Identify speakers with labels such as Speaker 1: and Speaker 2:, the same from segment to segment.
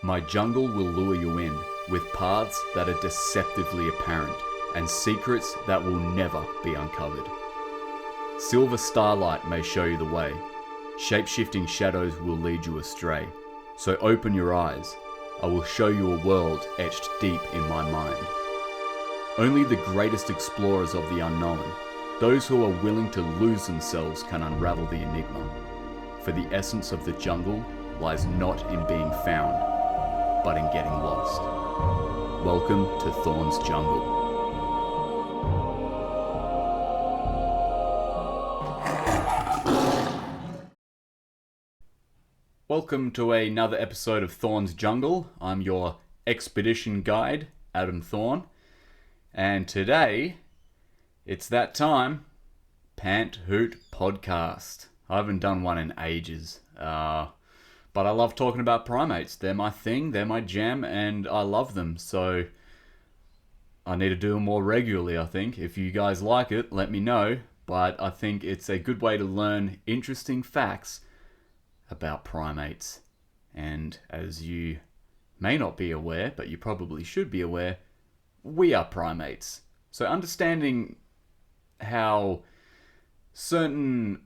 Speaker 1: My jungle will lure you in with paths that are deceptively apparent and secrets that will never be uncovered. Silver starlight may show you the way. Shape-shifting shadows will lead you astray. So open your eyes. I will show you a world etched deep in my mind. Only the greatest explorers of the unknown, those who are willing to lose themselves, can unravel the enigma. For the essence of the jungle lies not in being found, but in getting lost. Welcome to Thorn's Jungle. Welcome to another episode of Thorn's Jungle. I'm your expedition guide, Adam Thorn. And today, it's that time, Pant Hoot Podcast. I haven't done one in ages, but I love talking about primates. They're my thing, they're my jam, and I love them. So I need to do them more regularly, I think. If you guys like it, let me know. But I think it's a good way to learn interesting facts about primates. And as you may not be aware, but you probably should be aware, we are primates. So understanding how certain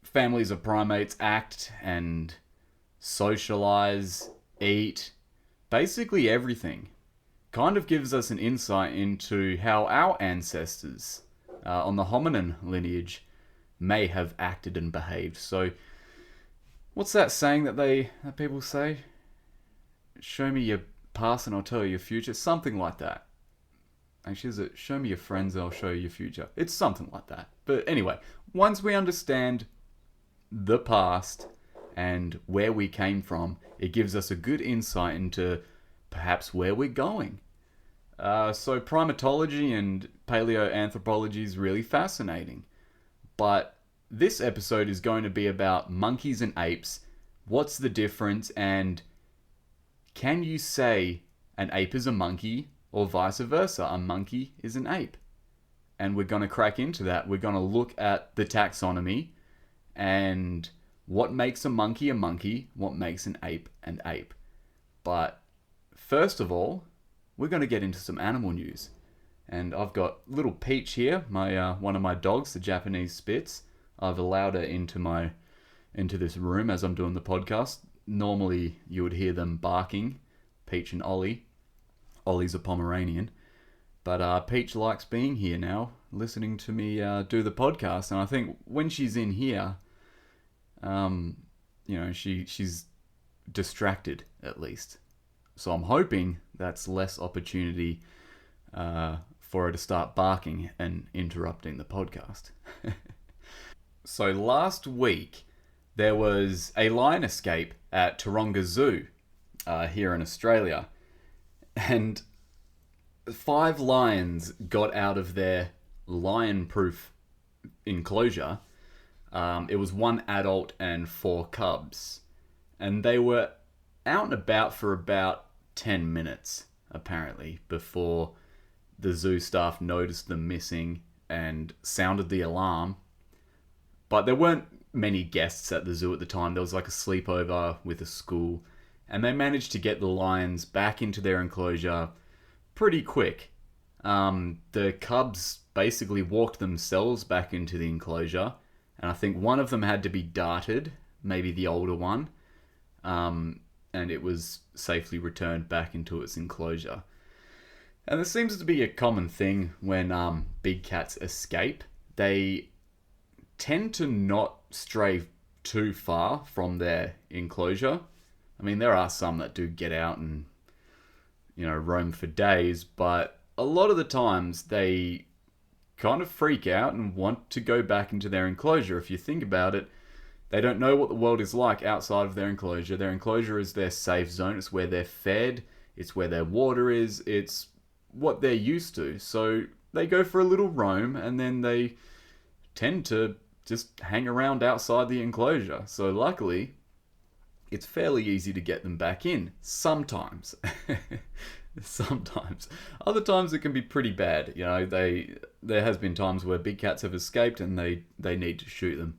Speaker 1: families of primates act and socialize, eat, basically everything, kind of gives us an insight into how our ancestors on the hominin lineage may have acted and behaved. So what's that saying that people say? Show me your past and I'll tell you your future. Something like that. Actually, is it show me your friends and I'll show you your future? It's something like that. But anyway, once we understand the past and where we came from, it gives us a good insight into perhaps where we're going. So primatology and paleoanthropology is really fascinating. But this episode is going to be about monkeys and apes. What's the difference, and can you say an ape is a monkey or vice versa? A monkey is an ape. And we're going to crack into that. We're going to look at the taxonomy and what makes a monkey, what makes an ape an ape. But first of all, we're going to get into some animal news. And I've got little Peach here, my one of my dogs, the Japanese Spitz. I've allowed her into this room as I'm doing the podcast. Normally, you would hear them barking, Peach and Ollie. Ollie's a Pomeranian. But Peach likes being here now, listening to me do the podcast. And I think when she's in here, she's distracted, at least. So I'm hoping that's less opportunity for her to start barking and interrupting the podcast. So last week, there was a lion escape at Taronga Zoo here in Australia. And 5 lions got out of their lion-proof enclosure. It was 1 adult and 4 cubs. And they were out and about for about 10 minutes, apparently, before the zoo staff noticed them missing and sounded the alarm. But there weren't many guests at the zoo at the time. There was like a sleepover with a school. And they managed to get the lions back into their enclosure pretty quick. The cubs basically walked themselves back into the enclosure. And I think one of them had to be darted, maybe the older one. And it was safely returned back into its enclosure. And this seems to be a common thing when big cats escape. They tend to not stray too far from their enclosure. I mean, there are some that do get out and, roam for days, but a lot of the times they kind of freak out and want to go back into their enclosure. If you think about it, they don't know what the world is like outside of their enclosure. Their enclosure is their safe zone. It's where they're fed. It's where their water is. It's what they're used to. So they go for a little roam and then they tend to just hang around outside the enclosure. So luckily, it's fairly easy to get them back in. Sometimes. Sometimes. Other times it can be pretty bad. There has been times where big cats have escaped and they need to shoot them.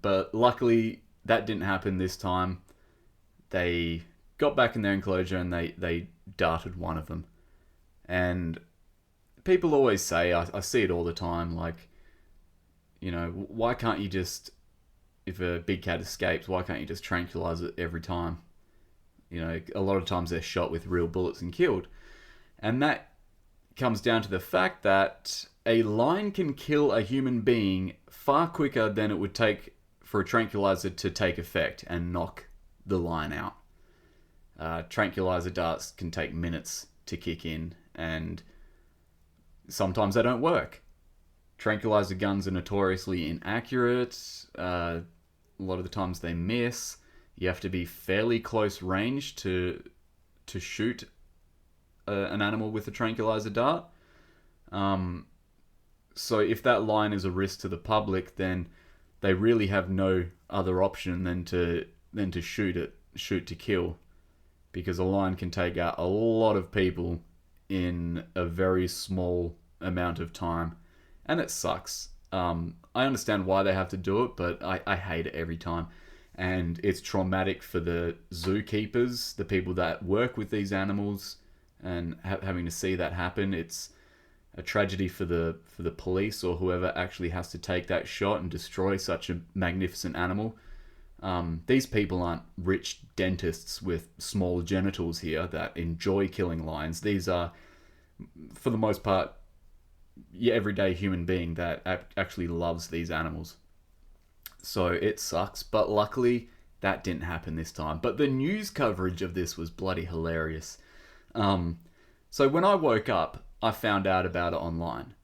Speaker 1: But luckily, that didn't happen this time. They got back in their enclosure and they darted one of them. And people always say, I see it all the time, like, you know, why can't you just, if a big cat escapes, why can't you just tranquilize it every time? You know, a lot of times they're shot with real bullets and killed. And that comes down to the fact that a lion can kill a human being far quicker than it would take for a tranquilizer to take effect and knock the lion out. Tranquilizer darts can take minutes to kick in, and sometimes they don't work. Tranquilizer guns are notoriously inaccurate. A lot of the times they miss. You have to be fairly close range to shoot an animal with a tranquilizer dart. So if that lion is a risk to the public, then they really have no other option than to shoot to kill, because a lion can take out a lot of people in a very small amount of time, and it sucks. I understand why they have to do it, but I hate it every time. And it's traumatic for the zookeepers, the people that work with these animals, and having to see that happen. It's a tragedy for the police or whoever actually has to take that shot and destroy such a magnificent animal. These people aren't rich dentists with small genitals here that enjoy killing lions. These are, for the most part, your everyday human being that actually loves these animals. So it sucks, but luckily that didn't happen this time. But the news coverage of this was bloody hilarious. So when I woke up, I found out about it online.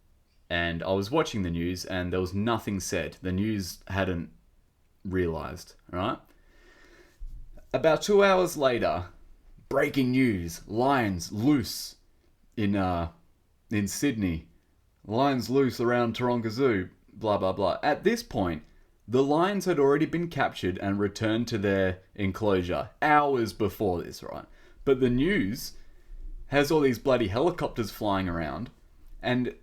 Speaker 1: And I was watching the news and there was nothing said. The news hadn't realized, right? About 2 hours later, breaking news: lions loose in Sydney. Lions loose around Taronga Zoo, blah, blah, blah. At this point, the lions had already been captured and returned to their enclosure hours before this, right? But the news has all these bloody helicopters flying around, and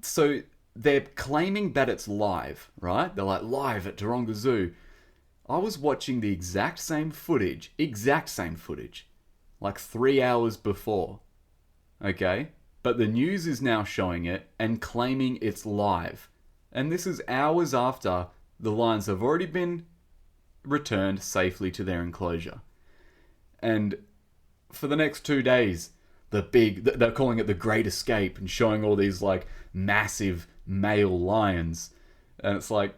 Speaker 1: so they're claiming that it's live, right? They're like, live at Taronga Zoo. I was watching the exact same footage, like 3 hours before, okay? But the news is now showing it and claiming it's live. And this is hours after the lions have already been returned safely to their enclosure. And for the next 2 days, they're calling it the Great Escape and showing all these like massive male lions. And it's like,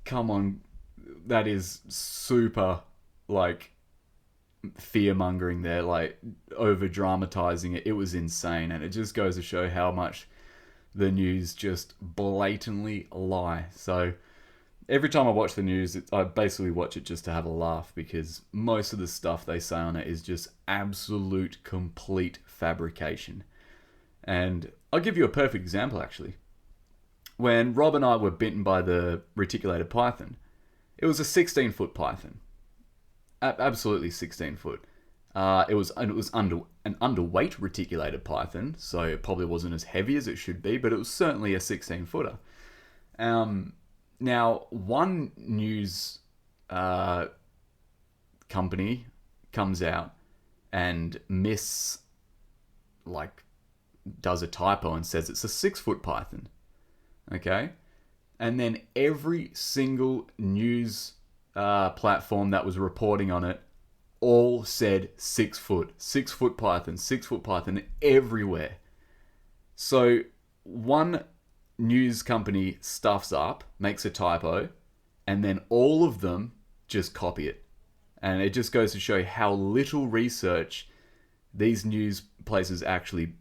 Speaker 1: come on, that is super like fear-mongering there, like over-dramatizing it. It was insane, and it just goes to show how much the news just blatantly lie. So every time I watch the news, I basically watch it just to have a laugh, because most of the stuff they say on it is just absolute complete fabrication. And I'll give you a perfect example, actually. When Rob and I were bitten by the reticulated python, it was a 16-foot python. Absolutely 16 foot. It was an underweight reticulated python, so it probably wasn't as heavy as it should be, but it was certainly a 16-footer. Now, one news company comes out and does a typo and says it's a 6-foot python. Okay? And then every single news platform that was reporting on it all said 6 foot python everywhere. So one news company stuffs up, makes a typo, and then all of them just copy it. And it just goes to show how little research these news places actually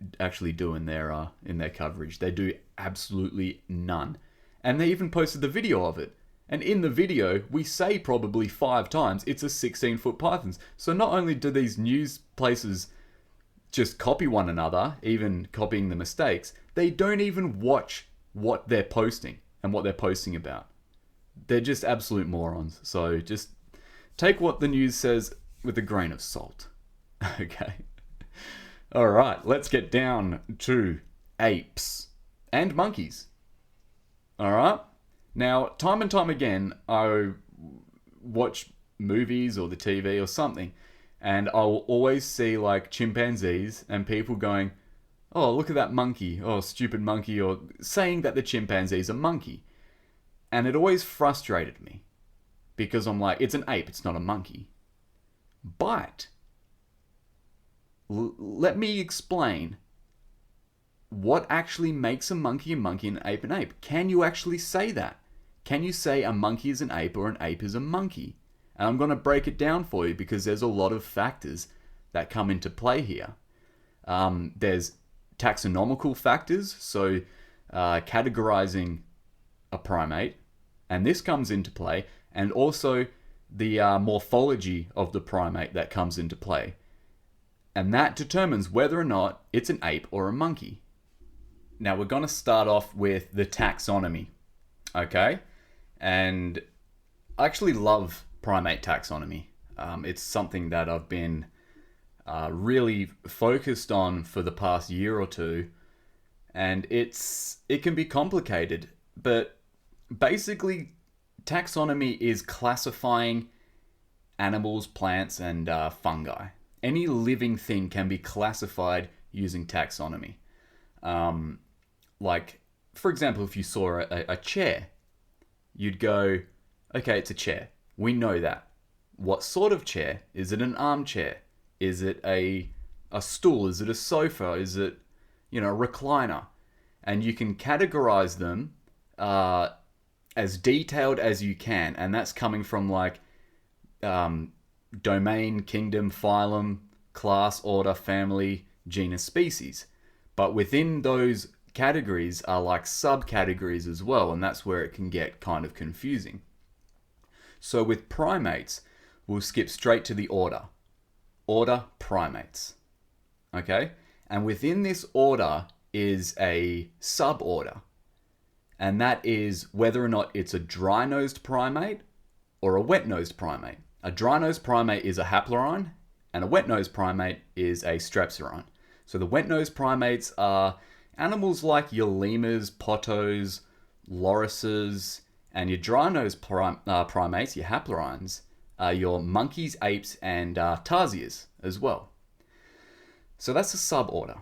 Speaker 1: do in their coverage. They do absolutely none. And they even posted the video of it. And in the video, we say probably 5 times it's a 16-foot python. So not only do these news places just copy one another, even copying the mistakes, they don't even watch what they're posting and what they're posting about. They're just absolute morons. So just take what the news says with a grain of salt. Okay. All right, let's get down to apes and monkeys. All right. Now, time and time again, I watch movies or the TV or something, And I'll always see like chimpanzees and people going, oh, look at that monkey, oh, stupid monkey, or saying that the chimpanzee's a monkey. And it always frustrated me because I'm like, it's an ape, it's not a monkey. But let me explain what actually makes a monkey and an ape an ape. Can you actually say that? Can you say a monkey is an ape or an ape is a monkey? And I'm going to break it down for you because there's a lot of factors that come into play here. There's taxonomical factors, so categorizing a primate, and this comes into play, and also the morphology of the primate that comes into play. And that determines whether or not it's an ape or a monkey. Now we're going to start off with the taxonomy, okay? And I actually love primate taxonomy. It's something that I've been really focused on for the past year or two, and it can be complicated, but basically taxonomy is classifying animals, plants, and fungi. Any living thing can be classified using taxonomy. Like, for example, if you saw a chair, you'd go, okay, it's a chair. We know that. What sort of chair? Is it an armchair? Is it a stool? Is it a sofa? Is it, a recliner? And you can categorize them as detailed as you can. And that's coming from like domain, kingdom, phylum, class, order, family, genus, species. But within those categories are like subcategories as well, and that's where it can get kind of confusing. So with primates, we'll skip straight to the order. Order, primates. Okay? And within this order is a suborder. And that is whether or not it's a dry-nosed primate or a wet-nosed primate. A dry-nosed primate is a haplorhine, and a wet-nosed primate is a strepsirrhine. So the wet-nosed primates are animals like your lemurs, potos, lorises, and your dry-nosed primates, your haplorhines, are your monkeys, apes, and tarsiers as well. So that's a suborder.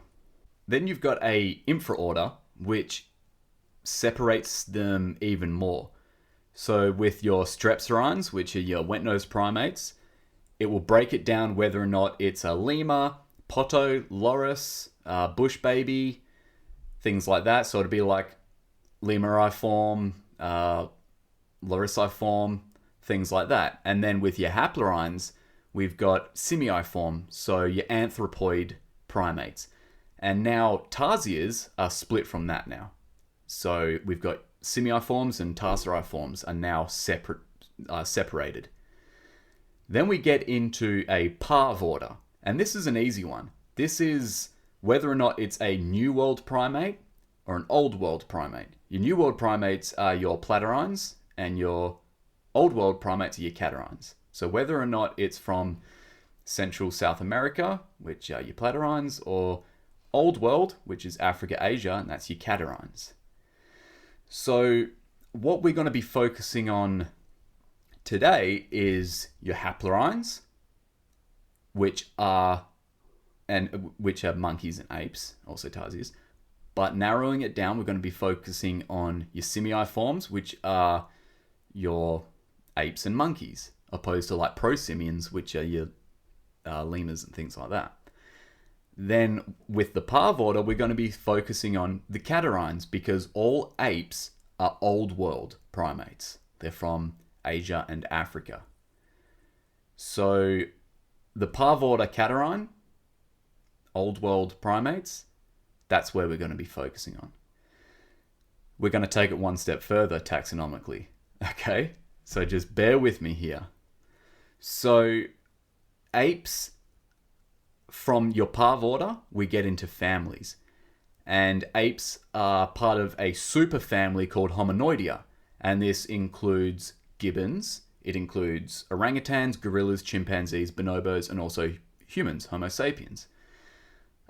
Speaker 1: Then you've got a infraorder, which separates them even more. So with your strepsirrhines, which are your wet-nosed primates, it will break it down whether or not it's a lemur, poto, loris, bush baby, things like that. So it'd be like lemuriform, lorisiform, things like that. And then with your haplorhines, we've got simiiform, so your anthropoid primates. And now tarsiers are split from that now. So we've got simiiforms and tarsariforms are now separated. Then we get into a parvorder, and this is an easy one. This is whether or not it's a New World primate or an Old World primate. Your New World primates are your platyrrhines, and your Old World primates are your catarrhines. So whether or not it's from Central South America, which are your platyrrhines, or Old World, which is Africa, Asia, and that's your catarrhines. So what we're going to be focusing on today is your haplorhines, which are monkeys and apes, also tarsiers. But narrowing it down, we're going to be focusing on your simiiforms, which are your apes and monkeys, opposed to like prosimians, which are your lemurs and things like that. Then with the parvorder, we're going to be focusing on the catarrhines, because all apes are Old World primates. They're from Asia and Africa. So the parvorder catarrhine, Old World primates, that's where we're going to be focusing on. We're going to take it one step further taxonomically. Okay? So just bear with me here. So apes, from your parvorder, we get into families. And apes are part of a superfamily called Hominoidea. And this includes gibbons, it includes orangutans, gorillas, chimpanzees, bonobos, and also humans, Homo sapiens.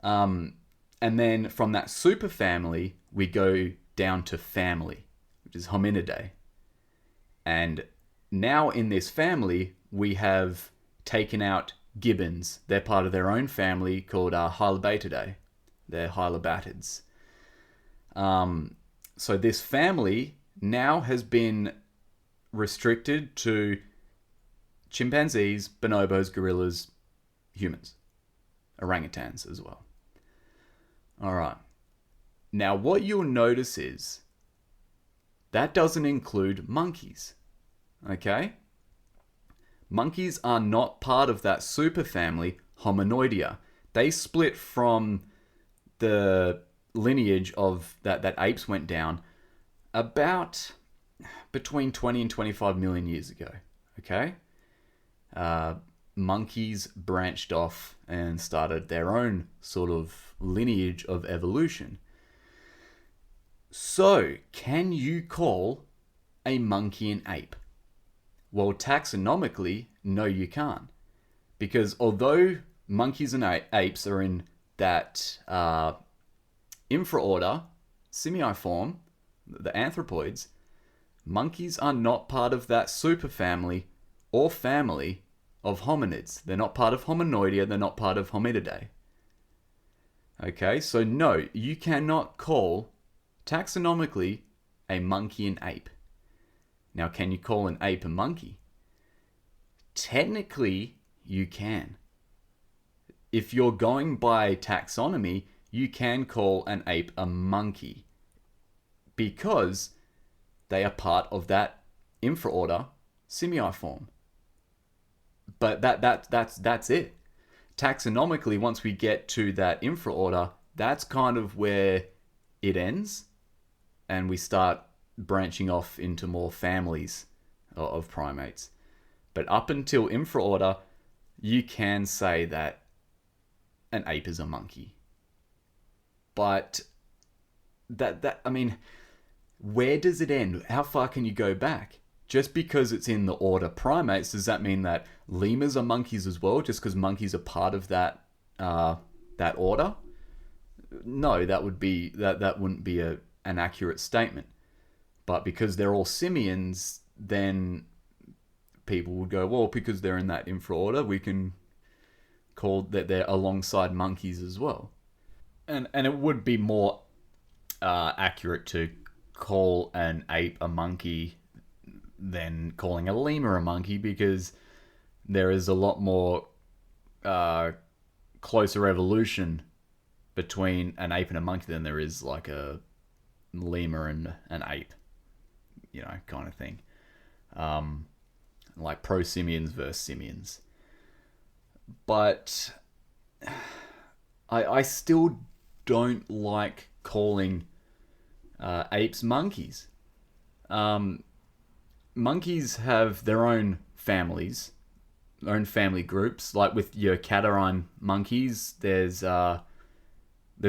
Speaker 1: And then from that superfamily, we go down to family, which is Hominidae. And now in this family, we have taken out gibbons. They're part of their own family called Hylobatidae. They're hylobatids. So this family now has been restricted to chimpanzees, bonobos, gorillas, humans, orangutans as well. All right. Now, what you'll notice is that doesn't include monkeys. Okay? Monkeys are not part of that superfamily Hominoidea. They split from the lineage of that apes went down about between 20 and 25 million years ago. Okay? Monkeys branched off and started their own sort of lineage of evolution. So, can you call a monkey an ape? Well, taxonomically, no, you can't. Because although monkeys and apes are in that infraorder, simiiform, the anthropoids, monkeys are not part of that superfamily or family of hominids. They're not part of Hominoidea, they're not part of Hominidae. Okay, so no, you cannot call, taxonomically, a monkey an ape. Now, can you call an ape a monkey? Technically, you can. If you're going by taxonomy, you can call an ape a monkey because they are part of that infraorder simiiform. But that's it. Taxonomically, once we get to that infraorder, that's kind of where it ends, and we start branching off into more families of primates. But up until infraorder, you can say that an ape is a monkey. But I mean, where does it end? How far can you go back? Just because it's in the order primates, does that mean that lemurs are monkeys as well? Just because monkeys are part of that order? No, that wouldn't be an accurate statement. But because they're all simians, then people would go, well, because they're in that infraorder, we can call that they're alongside monkeys as well. And it would be more accurate to call an ape a monkey than calling a lemur a monkey, because there is a lot more closer evolution between an ape and a monkey than there is like a lemur and an ape, kind of thing. Like pro-simians versus simians. But I still don't like calling apes monkeys. Monkeys have their own families, their own family groups. Like with your catarrhine monkeys, there's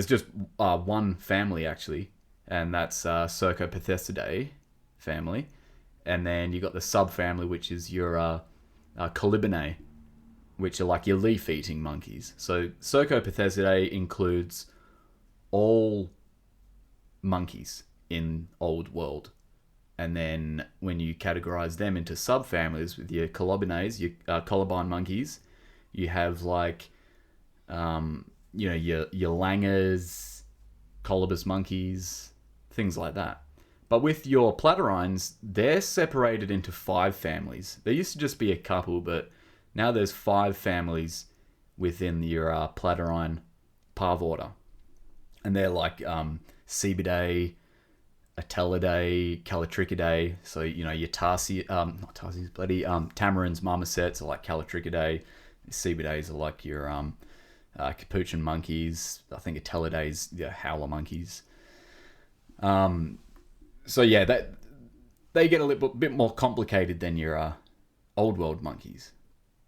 Speaker 1: just one family actually, and that's Cercopithecidae family. And then you got the subfamily, which is your Colibinae, which are like your leaf-eating monkeys. So Cercopithecidae includes all monkeys in Old World. And then when you categorize them into subfamilies with your Colobinaes, your colobine monkeys, you have like, your langurs, colobus monkeys, things like that. But with your platyrrhines, they're separated into 5 families. There used to just be a couple, but now there's 5 families within your platyrrhine parvorder. And they're like Cebidae, Atellidae, Callitrichidae. So, your tamarins, marmosets are like Callitrichidae. Cebidaes are like your capuchin monkeys. I think Atellidae's howler monkeys. So yeah, that they get a little bit more complicated than your Old World monkeys.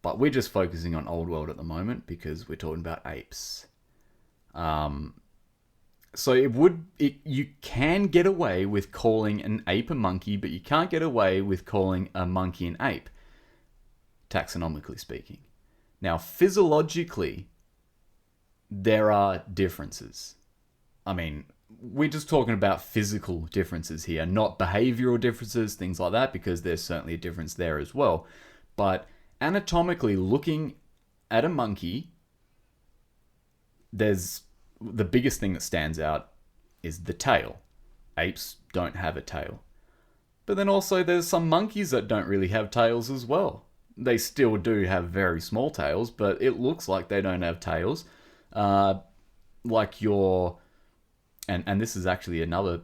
Speaker 1: But we're just focusing on Old World at the moment because we're talking about apes. So you can get away with calling an ape a monkey, but you can't get away with calling a monkey an ape, taxonomically speaking. Now, physiologically, there are differences. I mean, we're just talking about physical differences here, not behavioral differences, things like that, because there's certainly a difference there as well. But anatomically, looking at a monkey, there's the biggest thing that stands out is the tail. Apes don't have a tail. But then also there's some monkeys that don't really have tails as well. They still do have very small tails, but it looks like they don't have tails. Like and this is actually another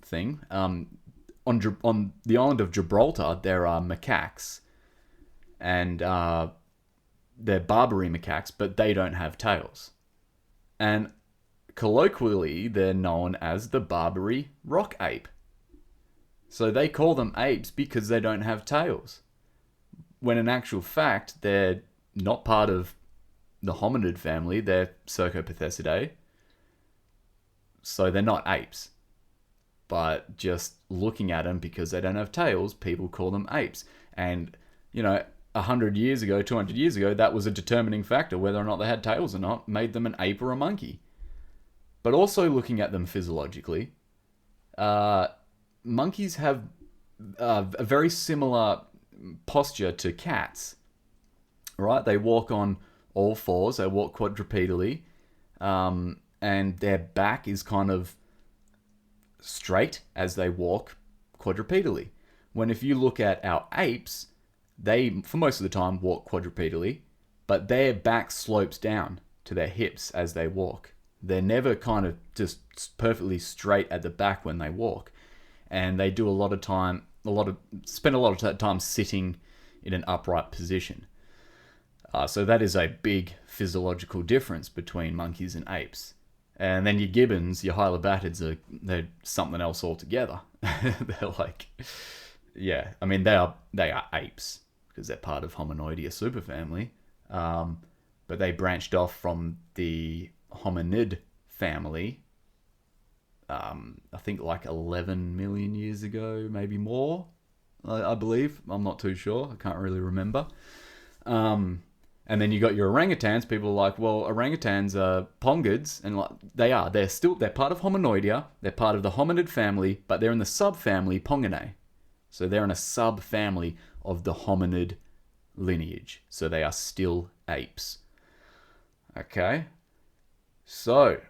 Speaker 1: thing. On the island of Gibraltar, there are macaques, and they're Barbary macaques, but they don't have tails. And colloquially, they're known as the Barbary rock ape. So they call them apes because they don't have tails. When in actual fact, they're not part of the hominid family, they're Cercopithecidae. So they're not apes. But just looking at them, because they don't have tails, people call them apes. And, 100 years ago, 200 years ago, that was a determining factor. Whether or not they had tails or not made them an ape or a monkey. But also looking at them physiologically, monkeys have a very similar posture to cats, right? They walk on all fours, they walk quadrupedally, and their back is kind of straight as they walk quadrupedally. When if you look at our apes, they, for most of the time, walk quadrupedally, but their back slopes down to their hips as they walk. They're never kind of just perfectly straight at the back when they walk. And they do spend a lot of time sitting in an upright position. So that is a big physiological difference between monkeys and apes. And then your gibbons, your hylobatids, they're something else altogether. They're like, they are apes because they're part of Hominoidea superfamily. But they branched off from the hominid family, I think like 11 million years ago, maybe more, I believe. I'm not too sure. I can't really remember. And then you got your orangutans. People are like, well, orangutans are pongaids, and they're part of Hominoidea. They're part of the hominid family, but they're in the subfamily Ponginae. So they're in a subfamily of the hominid lineage. So they are still apes. Okay. So,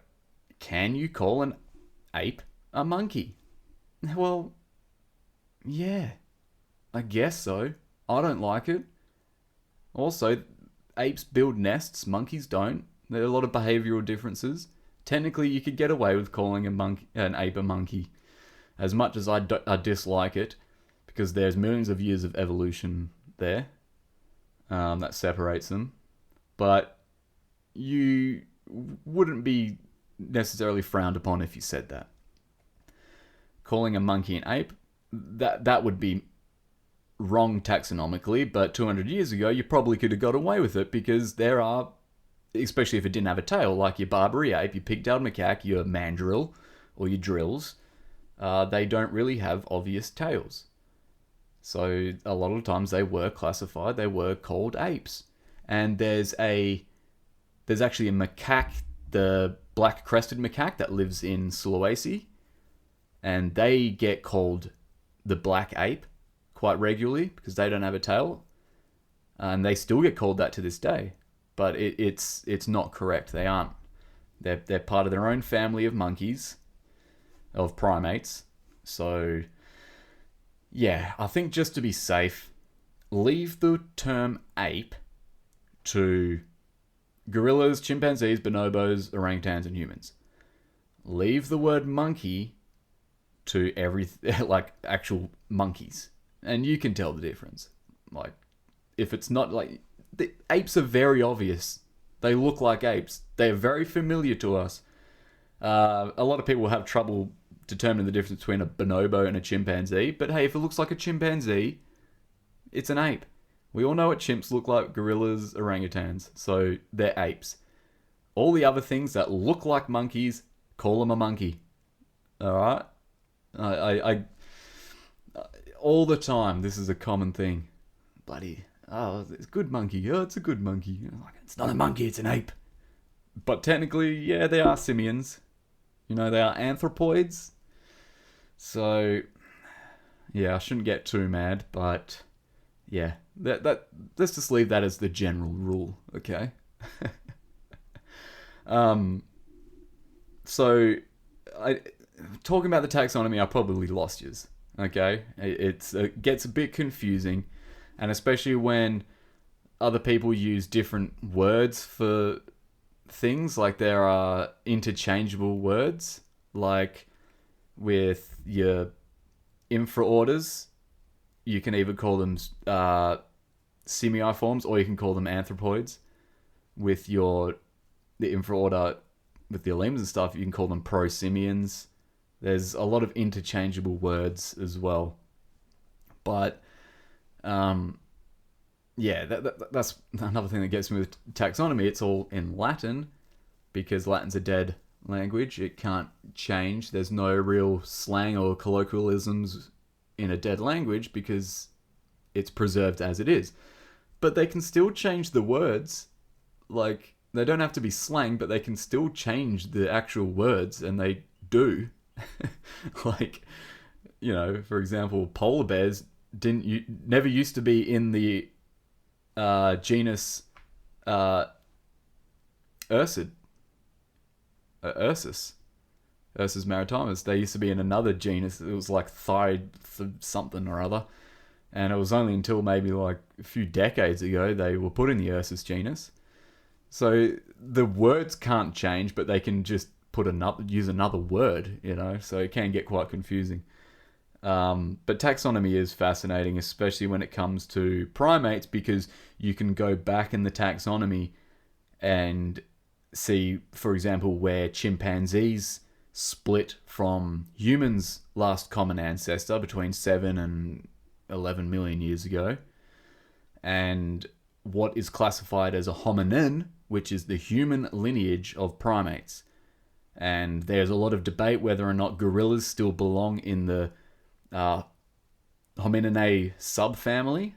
Speaker 1: can you call an ape a monkey? Well, yeah, I guess so. I don't like it. Also, apes build nests, monkeys don't. There are a lot of behavioral differences. Technically, you could get away with calling an ape a monkey, as much as I dislike it, because there's millions of years of evolution there that separates them. But you wouldn't be necessarily frowned upon if you said that. Calling a monkey an ape, that would be wrong taxonomically, but 200 years ago you probably could have got away with it, because there are, especially if it didn't have a tail, like your Barbary ape, your pig-tailed macaque, your mandrill, or your drills, they don't really have obvious tails. So a lot of times they were called apes. And there's actually a macaque, the black-crested macaque that lives in Sulawesi, and they get called the black ape quite regularly because they don't have a tail, and they still get called that to this day. But it's not correct. They aren't. They're part of their own family of monkeys, of primates. So yeah, I think just to be safe, leave the term ape to gorillas, chimpanzees, bonobos, orangutans, and humans. Leave the word monkey to like actual monkeys, and you can tell the difference. Like, if it's not like, the apes are very obvious. They look like apes. They're very familiar to us. A lot of people have trouble determining the difference between a bonobo and a chimpanzee, but hey, if it looks like a chimpanzee, it's an ape. We all know what chimps look like: gorillas, orangutans. So they're apes. All the other things that look like monkeys, call them a monkey. Alright? I all the time, this is a common thing. Buddy, it's a good monkey. Oh, it's a good monkey. Like, it's not a monkey, it's an ape. But technically, yeah, they are simians. They are anthropoids. So, yeah, I shouldn't get too mad, but yeah, that let's just leave that as the general rule, okay? So, talking about the taxonomy, I probably lost yous. Okay, it gets a bit confusing, and especially when other people use different words for things. Like there are interchangeable words, like with your infraorders, you can either call them simiiforms or you can call them anthropoids. With the infraorder with the lemurs and stuff, you can call them prosimians. There's a lot of interchangeable words as well. But that's another thing that gets me with taxonomy. It's all in Latin because Latin's a dead language. It can't change. There's no real slang or colloquialisms in a dead language because it's preserved as it is. But they can still change the words. Like, they don't have to be slang, but they can still change the actual words, and they do. Like, for example, polar bears never used to be in the genus Ursus maritimus. They used to be in another genus. It was like something or other, and it was only until maybe like a few decades ago they were put in the Ursus genus. So the words can't change, but they can just use another word, so it can get quite confusing. But taxonomy is fascinating, especially when it comes to primates, because you can go back in the taxonomy and see, for example, where chimpanzees split from humans' last common ancestor between 7 and 11 million years ago, and what is classified as a hominin, which is the human lineage of primates. And there's a lot of debate whether or not gorillas still belong in the Homininae subfamily.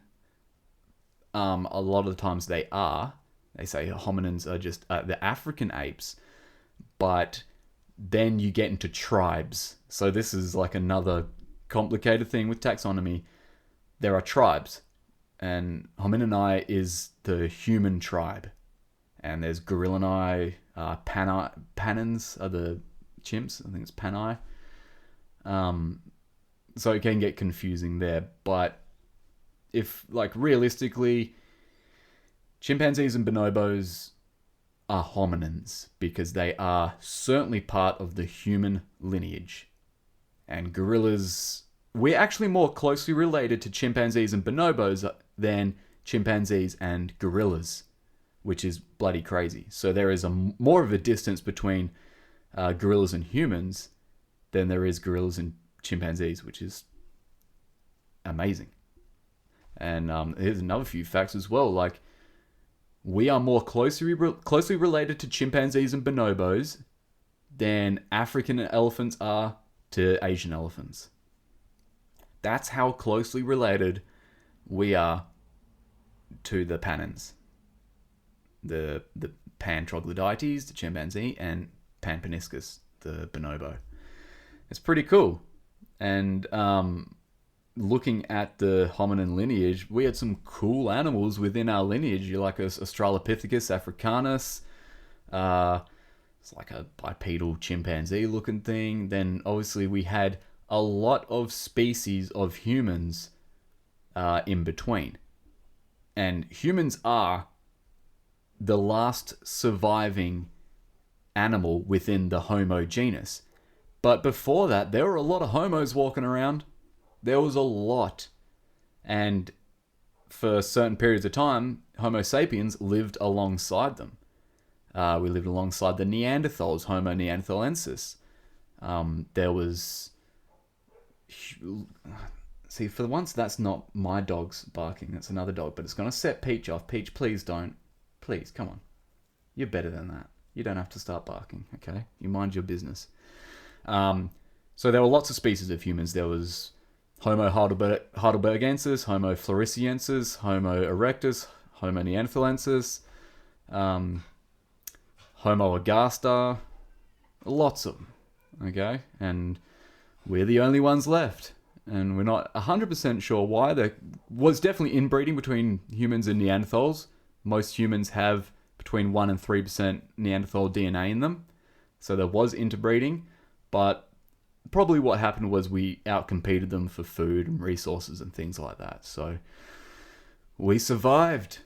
Speaker 1: A lot of the times they are. They say hominins are just the African apes, but then you get into tribes. So this is like another complicated thing with taxonomy. There are tribes, and Homininae is the human tribe, and there's Gorillinae, Panins are the chimps. I think it's Panai. So it can get confusing there. But if, realistically, chimpanzees and bonobos are hominins because they are certainly part of the human lineage. And gorillas, we're actually more closely related to chimpanzees and bonobos than chimpanzees and gorillas, which is bloody crazy. So there is more of a distance between gorillas and humans than there is gorillas and chimpanzees, which is amazing. And here's another few facts as well. Like, we are more closely related to chimpanzees and bonobos than African elephants are to Asian elephants. That's how closely related we are to the panins. The Pan troglodytes, the chimpanzee, and Pan paniscus, the bonobo. It's pretty cool. And looking at the hominin lineage, we had some cool animals within our lineage. You like Australopithecus africanus. It's like a bipedal chimpanzee looking thing. Then obviously we had a lot of species of humans in between. And humans are the last surviving animal within the Homo genus. But before that, there were a lot of homos walking around. There was a lot. And for certain periods of time, Homo sapiens lived alongside them. We lived alongside the Neanderthals, Homo neanderthalensis. There was... See, for once, that's not my dog's barking. That's another dog. But it's going to set Peach off. Peach, please don't. Please, come on. You're better than that. You don't have to start barking, okay? You mind your business. So there were lots of species of humans. There was Homo heidelbergensis, Homo floresiensis, Homo erectus, Homo neanderthalensis, Homo agaster, lots of them, okay? And we're the only ones left. And we're not 100% sure why. There was definitely inbreeding between humans and Neanderthals. Most humans have between 1 and 3% Neanderthal DNA in them. So there was interbreeding, but probably what happened was we outcompeted them for food and resources and things like that. So we survived.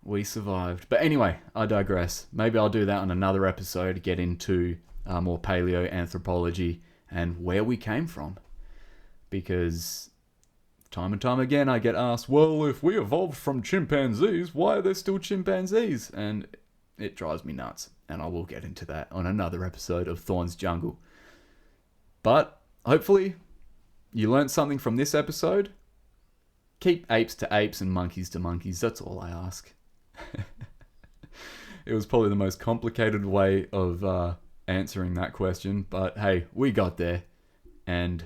Speaker 1: But anyway, I digress. Maybe I'll do that on another episode, get into more paleoanthropology and where we came from. Because time and time again I get asked, well, if we evolved from chimpanzees, why are there still chimpanzees? And it drives me nuts. And I will get into that on another episode of Thorn's Jungle. But hopefully you learned something from this episode. Keep apes to apes and monkeys to monkeys. That's all I ask. It was probably the most complicated way of answering that question. But hey, we got there. And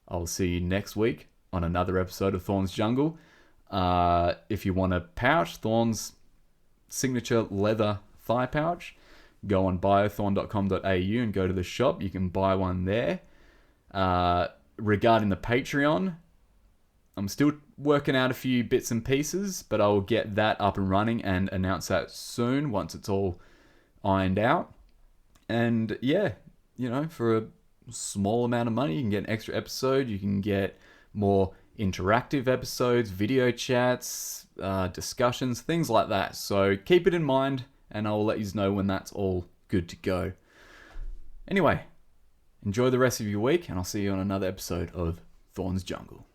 Speaker 1: I'll see you next week on another episode of Thorn's Jungle. If you want a pouch, Thorn's signature leather thigh pouch, go on biothorn.com.au and go to the shop. You can buy one there. Regarding the Patreon, I'm still working out a few bits and pieces, but I will get that up and running and announce that soon once it's all ironed out. And yeah, for a small amount of money, you can get an extra episode. You can get more interactive episodes, video chats, discussions, things like that. So keep it in mind, and I'll let you know when that's all good to go. Anyway, enjoy the rest of your week, and I'll see you on another episode of Thorn's Jungle.